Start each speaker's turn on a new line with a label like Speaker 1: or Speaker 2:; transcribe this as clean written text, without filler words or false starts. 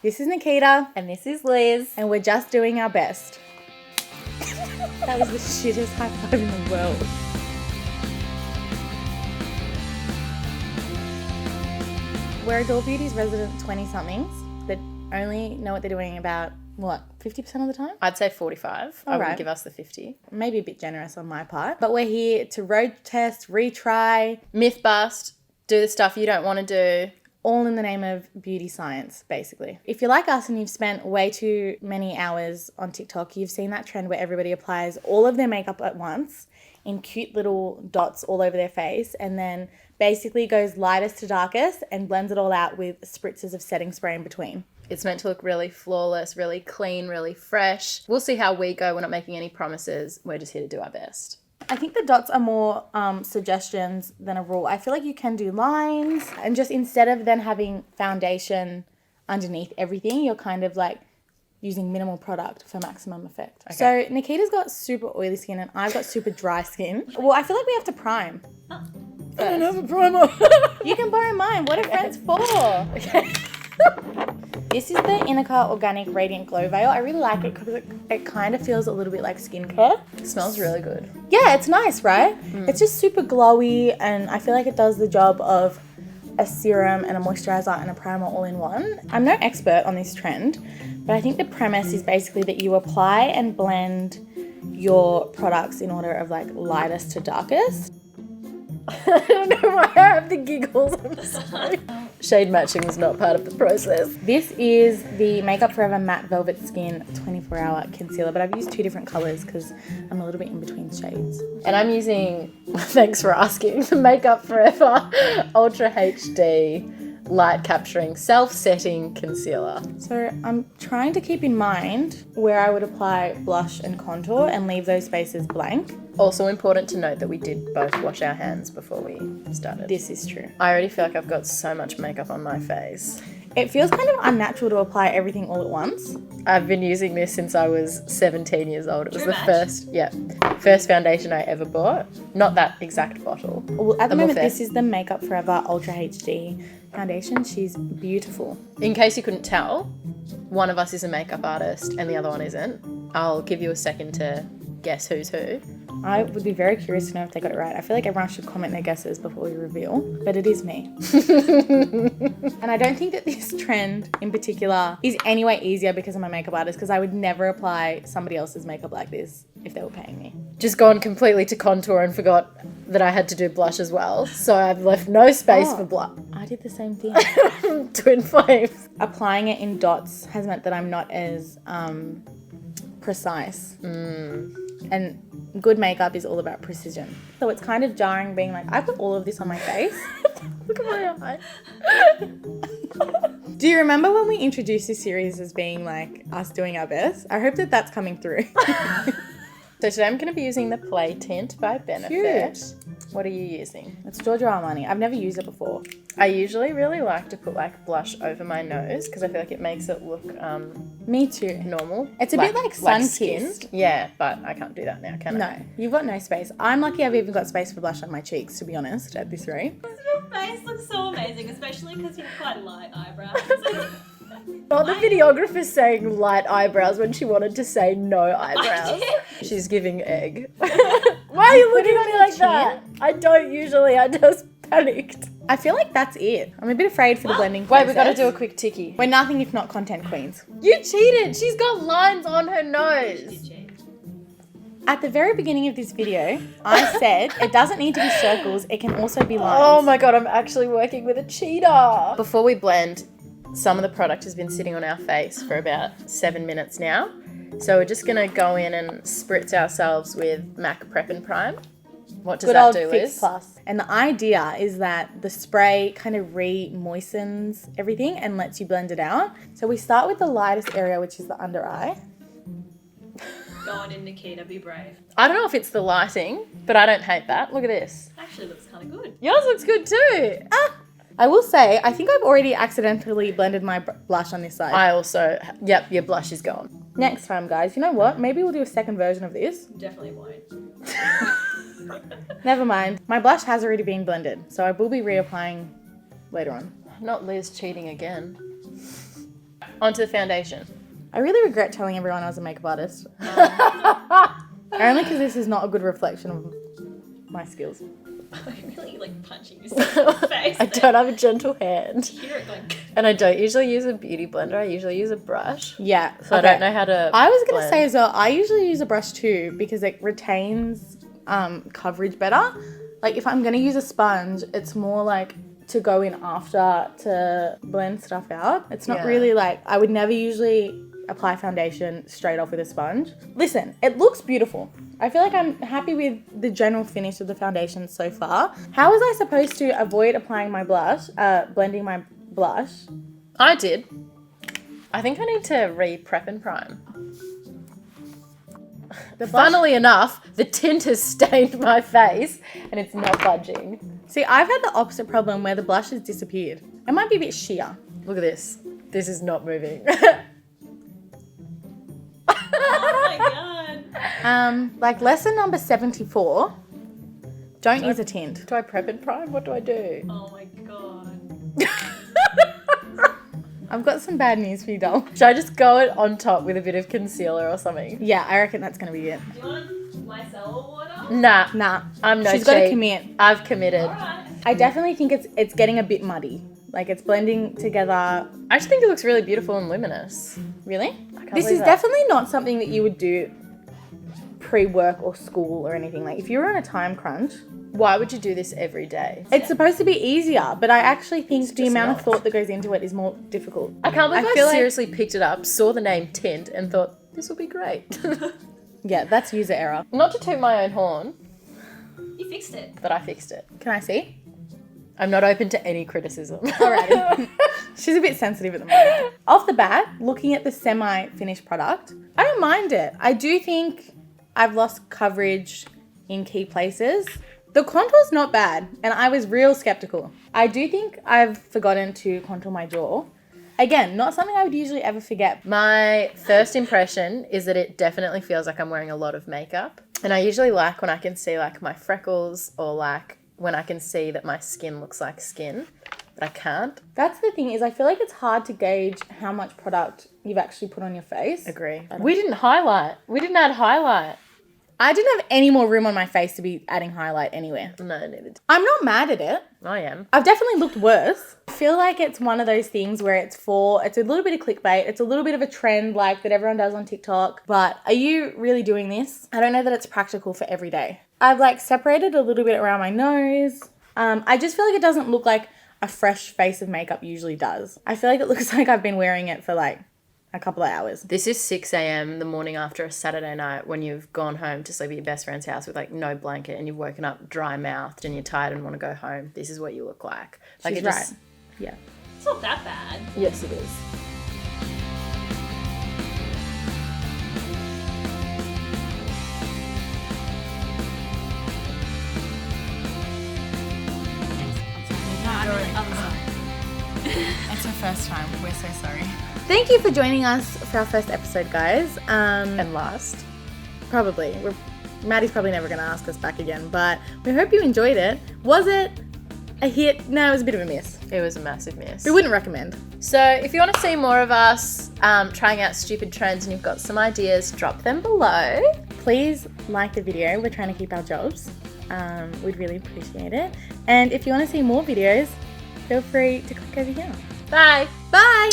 Speaker 1: This is Nikita.
Speaker 2: And this is Liz.
Speaker 1: And we're just doing our best. That was the shittest high five in the world. We're Adore Beauty's resident 20-somethings that only know what they're doing about, 50% of the time?
Speaker 2: I'd say 45. I
Speaker 1: right.
Speaker 2: would give us the 50.
Speaker 1: Maybe a bit generous on my part. But we're here to road test, retry.
Speaker 2: Myth bust, do the stuff you don't want to do.
Speaker 1: All in the name of beauty science, basically. If you're like us and you've spent way too many hours on TikTok, you've seen that trend where everybody applies all of their makeup at once in cute little dots all over their face and then basically goes lightest to darkest and blends it all out with spritzes of setting spray in between.
Speaker 2: It's meant to look really flawless, really clean, really fresh. We'll see how we go. We're not making any promises. We're just here to do our best.
Speaker 1: I think the dots are more suggestions than a rule. I feel like you can do lines and just instead of then having foundation underneath everything, you're kind of like using minimal product for maximum effect. Okay. So Nikita's got super oily skin and I've got super dry skin. Well, I feel like we have to prime. I don't have a primer. You can borrow mine. What are friends for? Okay. This is the Inika Organic Radiant Glow Veil. I really like it because it kind of feels a little bit like skincare.
Speaker 2: It smells really good.
Speaker 1: Yeah, it's nice, right? It's just super glowy and I feel like it does the job of a serum and a moisturizer and a primer all in one. I'm no expert on this trend, but I think the premise is basically that you apply and blend your products in order of like lightest to darkest. I don't know why I have the giggles. I'm sorry.
Speaker 2: Shade matching was not part of the process.
Speaker 1: This is the Makeup Forever Matte Velvet Skin 24-hour concealer, but I've used two different colours because I'm a little bit in between shades.
Speaker 2: And I'm using, thanks for asking, the Makeup Forever Ultra HD Light Capturing Self-Setting Concealer.
Speaker 1: So I'm trying to keep in mind where I would apply blush and contour and leave those spaces blank.
Speaker 2: Also important to note that we did both wash our hands before we started.
Speaker 1: This is true.
Speaker 2: I already feel like I've got so much makeup on my face.
Speaker 1: It feels kind of unnatural to apply everything all at once.
Speaker 2: I've been using this since I was 17 years old. It was the first foundation I ever bought. Not that exact bottle.
Speaker 1: Well, at the moment, this is the Makeup Forever Ultra HD foundation. She's beautiful.
Speaker 2: In case you couldn't tell, one of us is a makeup artist and the other one isn't. I'll give you a second to guess who's who.
Speaker 1: I would be very curious to know if they got it right. I feel like everyone should comment their guesses before we reveal, but it is me. And I don't think that this trend in particular is any way easier because I'm a makeup artist, because I would never apply somebody else's makeup like this if they were paying me.
Speaker 2: Just gone completely to contour and forgot that I had to do blush as well. So I've left no space for blush.
Speaker 1: I did the same thing.
Speaker 2: Twin flames.
Speaker 1: Applying it in dots has meant that I'm not as precise. And good makeup is all about precision. So it's kind of jarring being like, I put all of this on my face. Look at my eye. Do you remember when we introduced this series as being like us doing our best? I hope that that's coming through.
Speaker 2: So today I'm going to be using the Play Tint by Benefit. Cute. What are you using?
Speaker 1: It's Giorgio Armani. I've never used it before.
Speaker 2: I usually really like to put like blush over my nose because I feel like it makes it look
Speaker 1: me too.
Speaker 2: Normal.
Speaker 1: It's a bit like sun-kissed.
Speaker 2: Yeah, but I can't do that now, can I?
Speaker 1: No, you've got no space. I'm lucky I've even got space for blush on my cheeks, to be honest, at this rate.
Speaker 3: Your face looks so amazing, especially because you have quite light eyebrows.
Speaker 2: Not the videographer saying light eyebrows when she wanted to say no eyebrows. She's giving egg. Why are you looking at me like that? I don't usually, I just panicked.
Speaker 1: I feel like that's it. I'm a bit afraid for the blending process.
Speaker 2: Wait, we've got to do a quick tickie.
Speaker 1: We're nothing if not content queens.
Speaker 2: You cheated. She's got lines on her nose.
Speaker 1: At the very beginning of this video, I said it doesn't need to be circles. It can also be lines.
Speaker 2: Oh my God, I'm actually working with a cheater. Before we blend, some of the product has been sitting on our face for about 7 minutes now. So we're just going to go in and spritz ourselves with MAC Prep and Prime. What does that do, Liz?
Speaker 1: Fix Plus. And the idea is that the spray kind of re-moistens everything and lets you blend it out. So we start with the lightest area, which is the under eye.
Speaker 3: Go on in, Nikita, be brave.
Speaker 2: I don't know if it's the lighting, but I don't hate that. Look at this.
Speaker 3: Actually looks kind of good.
Speaker 2: Yours looks good too.
Speaker 1: I will say, I think I've already accidentally blended my blush on this side.
Speaker 2: I also, yep, your blush is gone.
Speaker 1: Next time, guys, you know what? Maybe we'll do a second version of this.
Speaker 3: Definitely won't.
Speaker 1: Never mind. My blush has already been blended, so I will be reapplying later on.
Speaker 2: Not Liz cheating again. onto the foundation.
Speaker 1: I really regret telling everyone I was a makeup artist. Only because this is not a good reflection of my skills.
Speaker 3: I'm really like punching yourself in the face.
Speaker 2: I don't have a gentle hand.
Speaker 3: You hear it going.
Speaker 2: And I don't usually use a beauty blender. I usually use a brush.
Speaker 1: Yeah.
Speaker 2: So I don't know how to
Speaker 1: I was going to
Speaker 2: blend.
Speaker 1: say as well, I usually use a brush too because it retains coverage better. Like if I'm going to use a sponge, it's more like to go in after to blend stuff out. It's not
Speaker 2: Yeah.
Speaker 1: really like, I would never usually apply foundation straight off with a sponge. Listen, it looks beautiful. I feel like I'm happy with the general finish of the foundation so far. How was I supposed to avoid applying my blush, blending my blush?
Speaker 2: I did. I think I need to re-prep and prime. Funnily enough, the tint has stained my face and it's not budging.
Speaker 1: See, I've had the opposite problem where the blush has disappeared. It might be a bit sheer.
Speaker 2: Look at this. This is not moving.
Speaker 3: Oh my god.
Speaker 1: Like lesson number 74, don't use a tint.
Speaker 2: Do I prep and prime? What do I do?
Speaker 3: Oh my god.
Speaker 1: I've got some bad news for you, doll.
Speaker 2: Should I just go it on top with a bit of concealer or something?
Speaker 1: Yeah, I reckon that's gonna be it.
Speaker 3: Do you want micellar water?
Speaker 2: Nah.
Speaker 1: Nah,
Speaker 2: I'm no
Speaker 1: she's got to
Speaker 2: cheat.
Speaker 1: commit.
Speaker 2: I've committed.
Speaker 3: Alright.
Speaker 1: I definitely think it's getting a bit muddy. Like it's blending together.
Speaker 2: I just think it looks really beautiful and luminous.
Speaker 1: Really?
Speaker 2: can't
Speaker 1: This
Speaker 2: believe
Speaker 1: is
Speaker 2: that.
Speaker 1: definitely not something that you would do pre-work or school or anything. Like if you were on a time crunch,
Speaker 2: Why would you do this every day?
Speaker 1: it's supposed to be easier, but I actually think the
Speaker 2: just
Speaker 1: amount
Speaker 2: not.
Speaker 1: of thought that goes into it is more difficult.
Speaker 2: I can't believe
Speaker 1: I
Speaker 2: I,
Speaker 1: feel like-
Speaker 2: seriously picked it up, saw the name Tint, and thought, this will be great.
Speaker 1: Yeah, that's user error.
Speaker 2: Not to toot my own horn,
Speaker 3: You fixed it.
Speaker 2: but I fixed it.
Speaker 1: Can I see?
Speaker 2: I'm not open to any criticism.
Speaker 1: Alrighty. She's a bit sensitive at the moment. Off the bat, looking at the semi-finished product, I don't mind it. I do think I've lost coverage in key places. The contour's not bad, and I was real skeptical. I do think I've forgotten to contour my jaw. Again, not something I would usually ever forget.
Speaker 2: My first impression is that it definitely feels like I'm wearing a lot of makeup. And I usually like when I can see like my freckles or like when I can see that my skin looks like skin, but I can't.
Speaker 1: That's the thing, is I feel like it's hard to gauge how much product you've actually put on your face.
Speaker 2: Agree. We didn't highlight. We didn't add highlight.
Speaker 1: I didn't have any more room on my face to be adding highlight anywhere.
Speaker 2: No, neither did
Speaker 1: I'm not mad at it.
Speaker 2: I am.
Speaker 1: I've definitely looked worse. I feel like it's one of those things where it's a little bit of clickbait. It's a little bit of a trend like that everyone does on TikTok. But are you really doing this? I don't know that it's practical for every day. I've like separated a little bit around my nose. I just feel like it doesn't look like a fresh face of makeup usually does. I feel like it looks like I've been wearing it for like a couple of hours.
Speaker 2: This is 6 a.m. the morning after a Saturday night when you've gone home to sleep at your best friend's house with like no blanket and you've woken up dry mouthed and you're tired and want to go home. This is what you look like. Like
Speaker 1: She's
Speaker 2: it just,
Speaker 1: right. Yeah.
Speaker 3: It's not that bad.
Speaker 2: Yes, it is.
Speaker 1: It's our first time. We're so sorry. Thank you for joining us for our first episode, guys.
Speaker 2: And last.
Speaker 1: Probably. Maddie's probably never going to ask us back again, but we hope you enjoyed it. Was it a hit? No, it was a bit of a miss.
Speaker 2: It was a massive miss.
Speaker 1: We wouldn't recommend.
Speaker 2: So if you want to see more of us trying out stupid trends and you've got some ideas, drop them below.
Speaker 1: Please like the video. We're trying to keep our jobs. We'd really appreciate it. And if you want to see more videos, feel free to click over here.
Speaker 2: Bye.
Speaker 1: Bye!